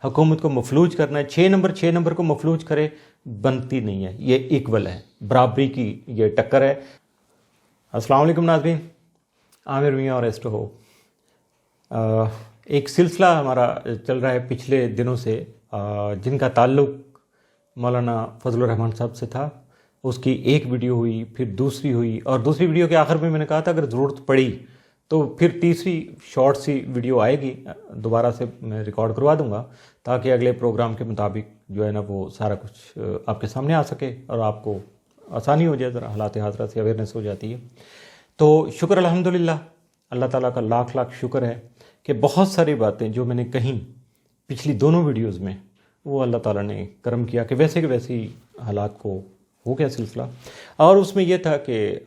حکومت کو مفلوج کرنا ہے. 6 نمبر کو مفلوج کرے بنتی نہیں ہے, یہ ایکول ہے, برابری کی یہ ٹکر ہے. السلام علیکم ناظرین, عامر میاں اور ایسٹو ہو. ایک سلسلہ ہمارا چل رہا ہے پچھلے دنوں سے, جن کا تعلق مولانا فضل الرحمان صاحب سے تھا. اس کی ایک ویڈیو ہوئی, پھر دوسری ہوئی, اور دوسری ویڈیو کے آخر میں نے کہا تھا اگر ضرورت پڑی تو پھر تیسری شارٹ سی ویڈیو آئے گی, دوبارہ سے میں ریکارڈ کروا دوں گا تاکہ اگلے پروگرام کے مطابق جو ہے نا وہ سارا کچھ آپ کے سامنے آ سکے اور آپ کو آسانی ہو جائے, ذرا حالات حاضرہ سے اویئرنیس ہو جاتی ہے. تو شکر الحمدللہ, اللہ تعالیٰ کا لاکھ لاکھ شکر ہے کہ بہت ساری باتیں جو میں نے کہیں پچھلی دونوں ویڈیوز میں, وہ اللہ تعالیٰ نے کرم کیا کہ ویسے کہ ویسے ہی حالات کو ہو گیا سلسلہ. اور اس میں یہ تھا کہ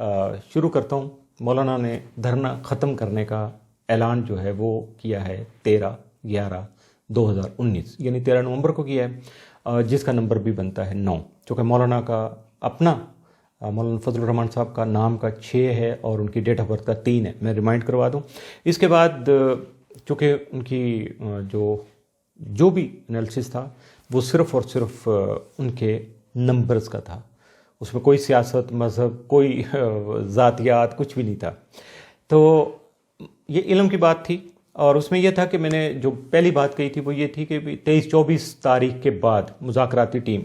شروع کرتا ہوں, مولانا نے دھرنا ختم کرنے کا اعلان جو ہے وہ کیا ہے 13/11/2019 یعنی 13 نومبر کو کیا ہے, جس کا نمبر بھی بنتا ہے 9, چونکہ مولانا کا اپنا مولانا فضل الرحمان صاحب کا نام کا 6 ہے اور ان کی ڈیٹ آف برتھ کا 3 ہے. میں ریمائنڈ کروا دوں. اس کے بعد چونکہ ان کی جو بھی انالیسس تھا وہ صرف اور صرف ان کے نمبرز کا تھا, اس میں کوئی سیاست, مذہب, کوئی ذاتیات کچھ بھی نہیں تھا. تو یہ علم کی بات تھی. اور اس میں یہ تھا کہ میں نے جو پہلی بات کہی تھی وہ یہ تھی کہ 23-24 تاریخ کے بعد مذاکراتی ٹیم,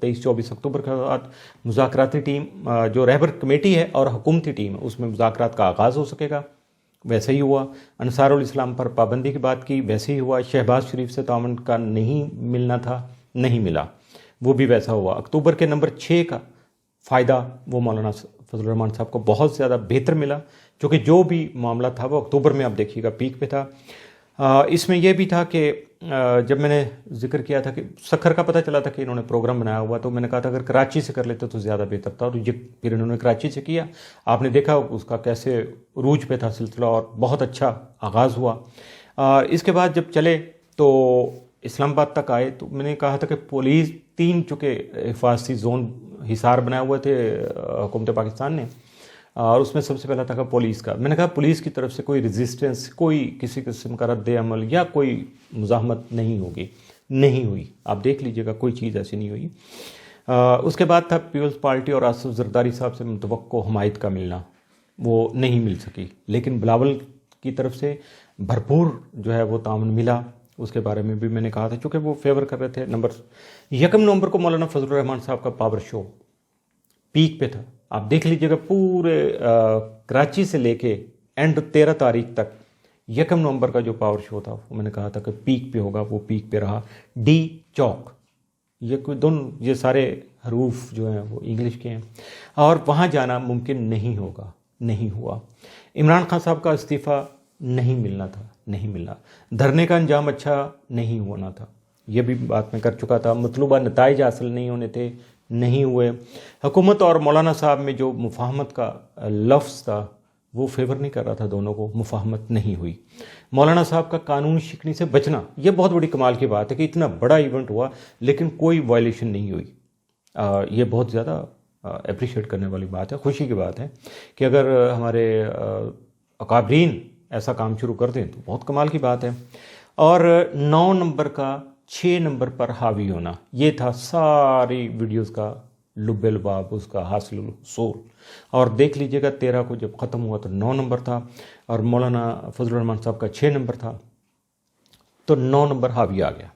23-24 اکتوبر کے بعد مذاکراتی ٹیم جو رہبر کمیٹی ہے اور حکومتی ٹیم ہے اس میں مذاکرات کا آغاز ہو سکے گا. ویسے ہی ہوا. انصار الاسلام پر پابندی کی بات کی, ویسے ہی ہوا. شہباز شریف سے تعاون کا نہیں ملنا تھا, نہیں ملا, وہ بھی ویسا ہوا. اکتوبر کے نمبر 6 کا فائدہ وہ مولانا فضل الرحمان صاحب کو بہت زیادہ بہتر ملا, کیونکہ جو بھی معاملہ تھا وہ اکتوبر میں آپ دیکھیے گا پیک پہ تھا. اس میں یہ بھی تھا کہ جب میں نے ذکر کیا تھا کہ سکھر کا پتہ چلا تھا کہ انہوں نے پروگرام بنایا ہوا, تو میں نے کہا تھا اگر کراچی سے کر لیتے تو زیادہ بہتر تھا, اور یہ پھر انہوں نے کراچی سے کیا. آپ نے دیکھا اس کا کیسے عروج پہ تھا سلسلہ اور بہت اچھا آغاز ہوا. اس کے بعد جب چلے تو اسلام آباد تک آئے تو میں نے کہا تھا کہ پولیس 3 چونکہ حفاظتی زون حصار بنائے ہوئے تھے حکومت پاکستان نے, اور اس میں سب سے پہلا تھا کہ پولیس کا. میں نے کہا پولیس کی طرف سے کوئی ریزسٹنس, کوئی کسی قسم کا رد عمل یا کوئی مزاحمت نہیں ہوگی, نہیں ہوئی. آپ دیکھ لیجئے گا کوئی چیز ایسی نہیں ہوئی. اس کے بعد تھا پیپلز پارٹی اور آصف زرداری صاحب سے متوقع حمایت کا ملنا, وہ نہیں مل سکی, لیکن بلاول کی طرف سے بھرپور جو ہے وہ تعاون ملا. اس کے بارے میں بھی میں نے کہا تھا چونکہ وہ فیور کر رہے تھے. 1 نومبر کو مولانا فضل الرحمان صاحب کا پاور شو پیک پہ تھا. آپ دیکھ لیجئے گا پورے کراچی سے لے کے اینڈ 13 تاریخ تک 1 نومبر کا جو پاور شو تھا وہ میں نے کہا تھا کہ پیک پہ ہوگا, وہ پیک پہ رہا. ڈی چوک, یہ کوئی دونوں یہ سارے حروف جو ہیں وہ انگلش کے ہیں, اور وہاں جانا ممکن نہیں ہوگا, نہیں ہوا. عمران خان صاحب کا استعفیٰ نہیں ملنا تھا, نہیں ملا. دھرنے کا انجام اچھا نہیں ہونا تھا, یہ بھی بات میں کر چکا تھا. مطلوبہ نتائج حاصل نہیں ہونے تھے, نہیں ہوئے. حکومت اور مولانا صاحب میں جو مفاہمت کا لفظ تھا وہ فیور نہیں کر رہا تھا دونوں کو, مفاہمت نہیں ہوئی. مولانا صاحب کا قانون شکنی سے بچنا, یہ بہت بڑی کمال کی بات ہے کہ اتنا بڑا ایونٹ ہوا لیکن کوئی وائلیشن نہیں ہوئی. یہ بہت زیادہ اپریشیٹ کرنے والی بات ہے, خوشی کی بات ہے کہ اگر ہمارے اکابرین ایسا کام شروع کر دیں تو بہت کمال کی بات ہے. اور 9 نمبر کا 6 نمبر پر حاوی ہونا, یہ تھا ساری ویڈیوز کا لب لباب, اس کا حاصل الحصول. اور دیکھ لیجئے گا 13 کو جب ختم ہوا تو 9 نمبر تھا اور مولانا فضل الرحمان صاحب کا 6 نمبر تھا, تو 9 نمبر حاوی آ گیا.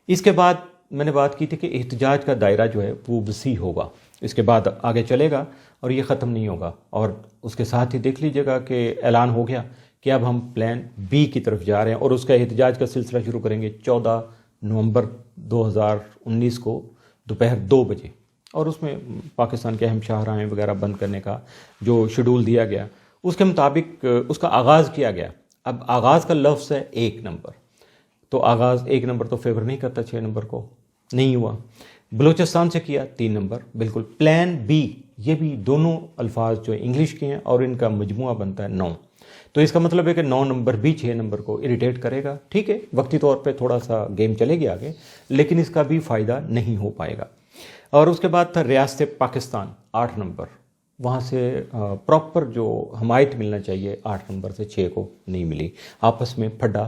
اس کے بعد میں نے بات کی تھی کہ احتجاج کا دائرہ جو ہے وہ وسیع ہوگا, اس کے بعد آگے چلے گا اور یہ ختم نہیں ہوگا. اور اس کے ساتھ ہی دیکھ لیجئے گا کہ اعلان ہو گیا کہ اب ہم پلان بی کی طرف جا رہے ہیں, اور اس کا احتجاج کا سلسلہ شروع کریں گے 14 نومبر 2019 کو دوپہر 2 بجے. اور اس میں پاکستان کے اہم شاہراہیں وغیرہ بند کرنے کا جو شیڈول دیا گیا اس کے مطابق اس کا آغاز کیا گیا. اب آغاز کا لفظ ہے 1 نمبر, تو آغاز 1 نمبر تو فیور نہیں کرتا 6 نمبر کو, نہیں ہوا. بلوچستان سے کیا 3 نمبر, بالکل. پلان بی, یہ بھی دونوں الفاظ جو انگلش کے ہیں اور ان کا مجموعہ بنتا ہے 9, تو اس کا مطلب ہے کہ 9 نمبر بھی 6 نمبر کو اریٹیٹ کرے گا. ٹھیک ہے, وقتی طور پہ تھوڑا سا گیم چلے گی آگے, لیکن اس کا بھی فائدہ نہیں ہو پائے گا. اور اس کے بعد تھا ریاست پاکستان 8 نمبر, وہاں سے پراپر جو حمایت ملنا چاہیے 8 نمبر سے 6 کو نہیں ملی, آپس میں پھڈا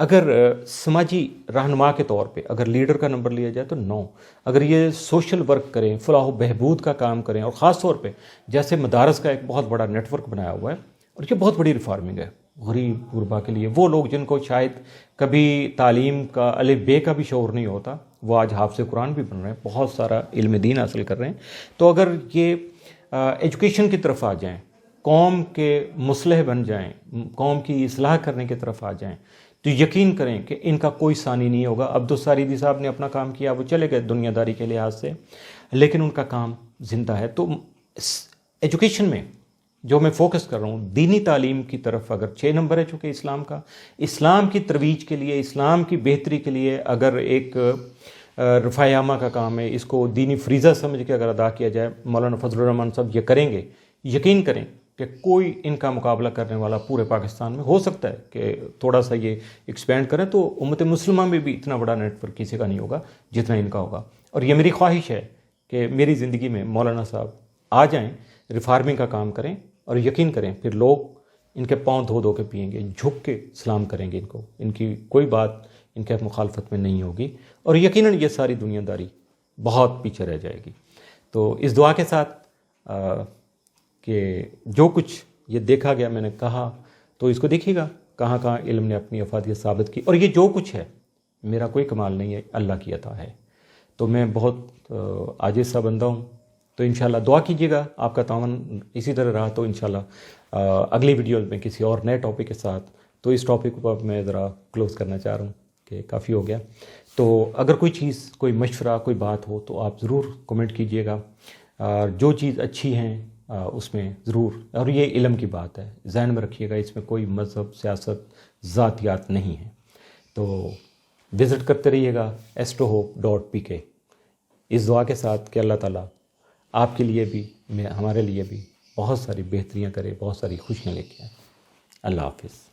اگر سماجی رہنما کے طور پہ اگر لیڈر کا نمبر لیا جائے تو 9. اگر یہ سوشل ورک کریں، فلاح و بہبود کا کام کریں، اور خاص طور پہ جیسے مدارس کا ایک بہت بڑا نیٹ ورک بنایا ہوا ہے، اور یہ بہت بڑی ریفارمنگ ہے غریب غربا کے لیے. وہ لوگ جن کو شاید کبھی تعلیم کا الف بے کا بھی شعور نہیں ہوتا، وہ آج حافظ قرآن بھی بن رہے ہیں، بہت سارا علم دین حاصل کر رہے ہیں. تو اگر یہ ایجوکیشن کی طرف آ جائیں، قوم کے مصلح بن جائیں، قوم کی اصلاح کرنے کی طرف آ جائیں، تو یقین کریں کہ ان کا کوئی ثانی نہیں ہوگا. عبدالساریدی صاحب نے اپنا کام کیا، وہ چلے گئے دنیا داری کے لحاظ سے، لیکن ان کا کام زندہ ہے. تو ایجوکیشن میں جو میں فوکس کر رہا ہوں، دینی تعلیم کی طرف اگر 6 نمبر ہے چونکہ اسلام کا، اسلام کی ترویج کے لیے، اسلام کی بہتری کے لیے اگر ایک رفع عامہ کا کام ہے، اس کو دینی فریضہ سمجھ کے اگر ادا کیا جائے، مولانا فضل الرحمان صاحب یہ کریں گے. یقین کریں کہ کوئی ان کا مقابلہ کرنے والا پورے پاکستان میں ہو سکتا ہے کہ تھوڑا سا یہ ایکسپینڈ کریں تو امت مسلمہ میں بھی اتنا بڑا نیٹ ورک کسی کا نہیں ہوگا جتنا ان کا ہوگا. اور یہ میری خواہش ہے کہ میری زندگی میں مولانا صاحب آ جائیں، ریفارمنگ کا کام کریں، اور یقین کریں پھر لوگ ان کے پاؤں دھو دھو کے پئیں گے، جھک کے سلام کریں گے ان کو، ان کی کوئی بات ان کے مخالفت میں نہیں ہوگی، اور یقیناً یہ ساری دنیا داری بہت پیچھے رہ جائے گی. تو اس دعا کے ساتھ کہ جو کچھ یہ دیکھا گیا میں نے کہا، تو اس کو دیکھیے گا کہاں کہاں علم نے اپنی افادیت ثابت کی. اور یہ جو کچھ ہے میرا کوئی کمال نہیں ہے، اللہ کی عطا ہے. تو میں بہت عاجز سا بندہ ہوں. تو انشاءاللہ دعا کیجیے گا، آپ کا تعاون اسی طرح رہا تو انشاءاللہ اگلی ویڈیو میں کسی اور نئے ٹاپک کے ساتھ. تو اس ٹاپک کو میں ذرا کلوز کرنا چاہ رہا ہوں کہ کافی ہو گیا. تو اگر کوئی چیز، کوئی مشورہ، کوئی بات ہو تو آپ ضرور کمنٹ کیجیے گا. جو چیز اچھی ہیں اس میں ضرور، اور یہ علم کی بات ہے، ذہن میں رکھیے گا، اس میں کوئی مذہب، سیاست، ذاتیات نہیں ہیں. تو وزٹ کرتے رہیے گا astrohope.pk اس دعا کے ساتھ کہ اللہ تعالیٰ آپ کے لیے بھی، ہمارے لیے بھی بہت ساری بہتریاں کرے، بہت ساری خوشیاں لے کے آئے. اللہ حافظ.